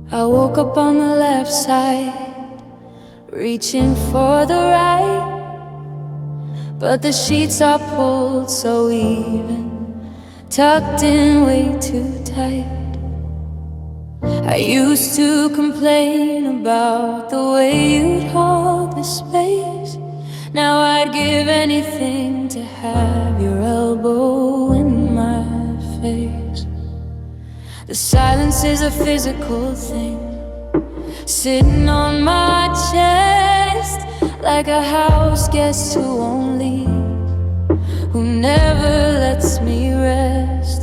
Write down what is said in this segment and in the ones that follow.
I woke up on the left side, reaching for the right, but the sheets are pulled so even, tucked in way too tight. I used to complain about the way you'd hog the space. Now I'd give anything to have your elbow in my face. The silence is a physical thing, sitting on my chest, like a house guest who won't leave, who never lets me rest.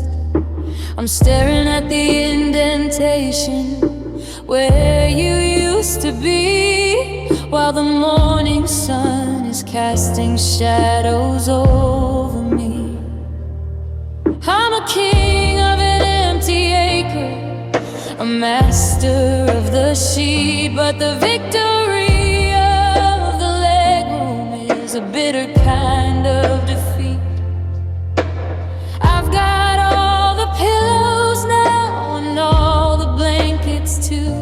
I'm staring at the indentation where you used to be, while the morning sun is casting shadows over me. I'm a king of an empty acre, a master of the sheep, but the victory of the legroom is a bitter kind of defeat. I've got all the pillows now and all the blankets too,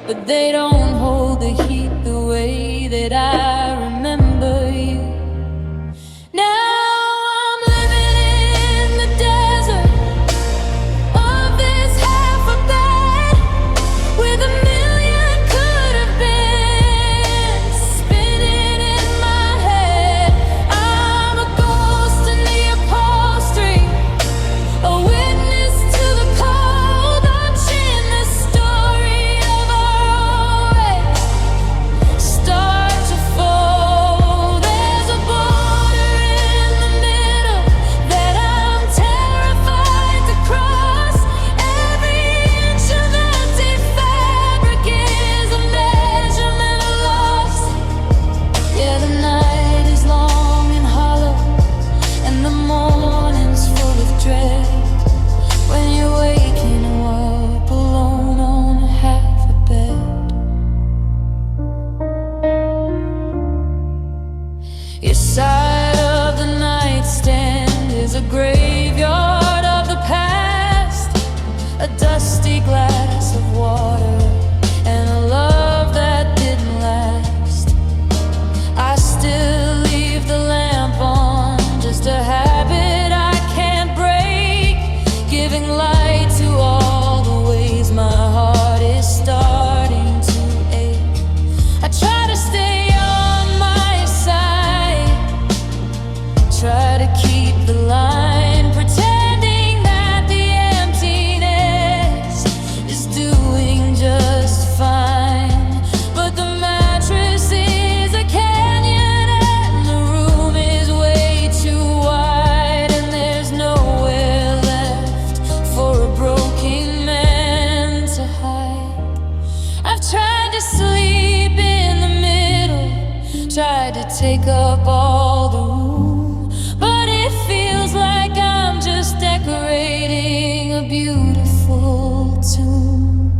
but they don't hold the heat the way that I remember you. Now I'm living in the desert of this half a bed, with a million could have been spinning in my head. I'm a ghost in the upholstery, a witness to the cold, watching the story of our own race start to fold. There's a border in the middle that I'm terrified to cross. Every inch of empty fabric is a measurement of loss. Yeah, the night is long and hollow, and the morning's full of dread, when you're waking up alone on half a bed. Your side of the nightstand is a graveyard of the past, a dusty glass of water, and a love that didn't last. I still leave the lamp on, just a habit I can't break, giving light to all the ways my heart is starting to ache. I try to stay on my side, try to keep the line, pretending that the emptiness is doing just fine. But the mattress is a canyon and the room is way too wide, and there's nowhere left for a broken man to hide. I've tried to sleep in the middle, tried to take up all the room, but it feels like I'm just decorating a beautiful tomb.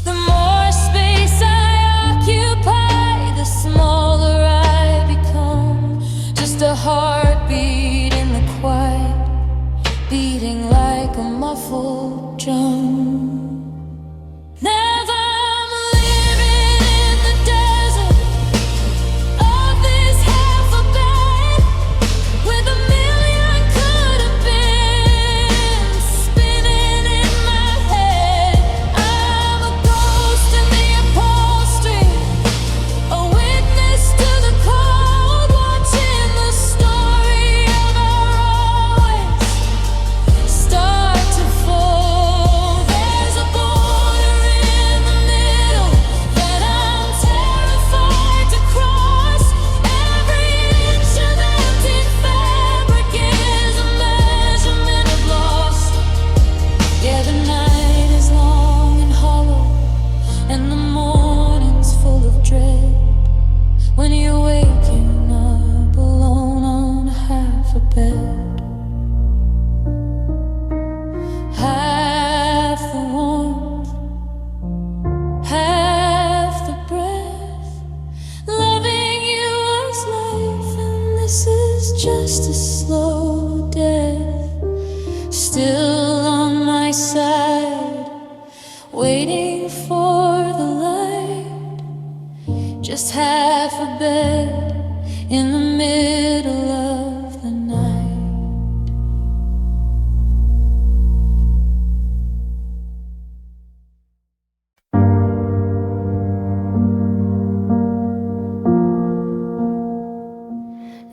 The more space I occupy, the smaller I become, just a heartbeat in the quiet, beating like a muffled drum. Now I'm living in the desert of this half a waiting for the light. Just half a bed in the middle of the night.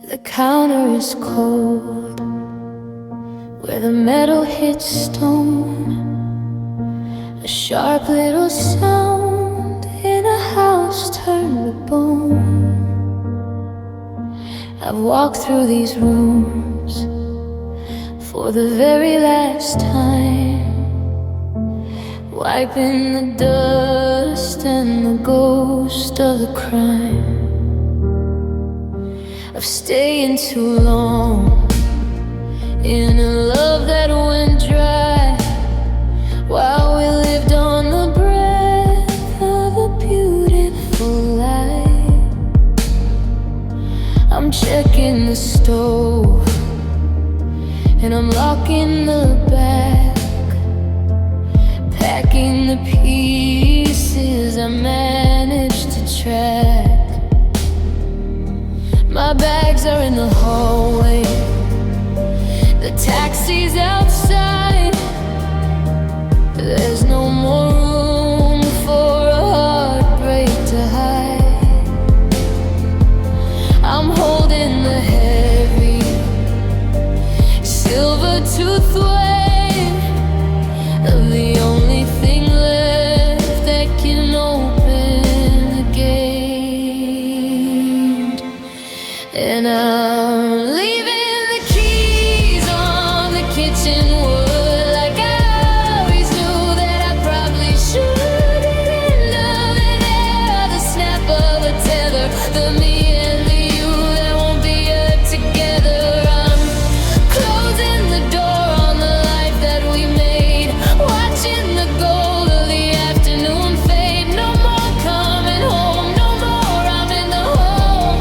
The counter is cold, where the metal hits stone. A sharp little sound in a house turned to bone. I've walked through these rooms for the very last time, wiping the dust and the ghost of the crime of staying too long in a love that went dry, while we lived on the breath of a beautiful life. I'm checking the stove and I'm locking the back, packing the pieces I managed to track. My bags are in the hallway, the taxi's outside. There's no more room for a heartbreak to hide. I'm holding the heavy silver tooth weight of the only thing left that can open the gate. And I'm leaving the keys on the kitchen wood, like I always knew that I probably should. End of an era, the snap of a tether, the me and the you that won't be together. I'm closing the door on the life that we made, watching the gold of the afternoon fade. No more coming home, no more I'm in the home,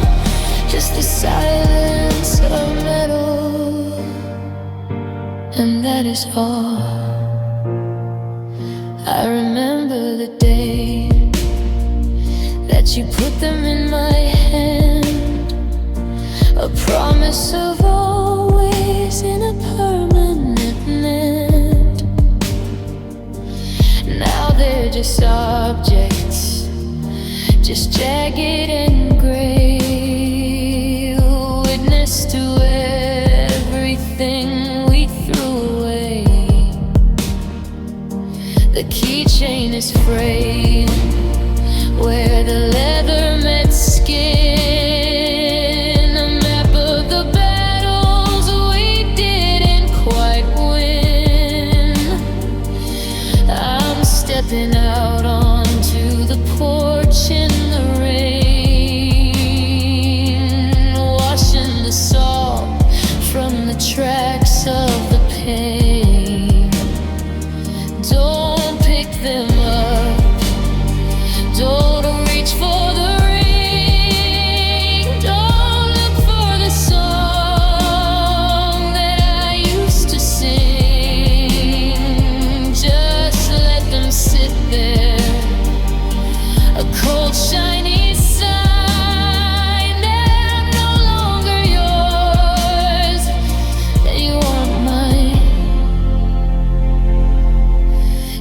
just the silence of metal, and that is all. I remember the day that you put them in my hand, a promise of always in a permanent net. Now they're just objects, just jagged and gray, witness to everything we threw away. The keychain is frayed where the leather met skin, a map of the battles we didn't quite win. I'm stepping out onto the porch in the rain, washing the salt from the tracks of the pain. Don't pick them up, don't reach for the ring, don't look for the song that I used to sing. Just let them sit there, a cold shiny sign that I'm no longer yours and you aren't mine.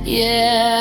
Yeah,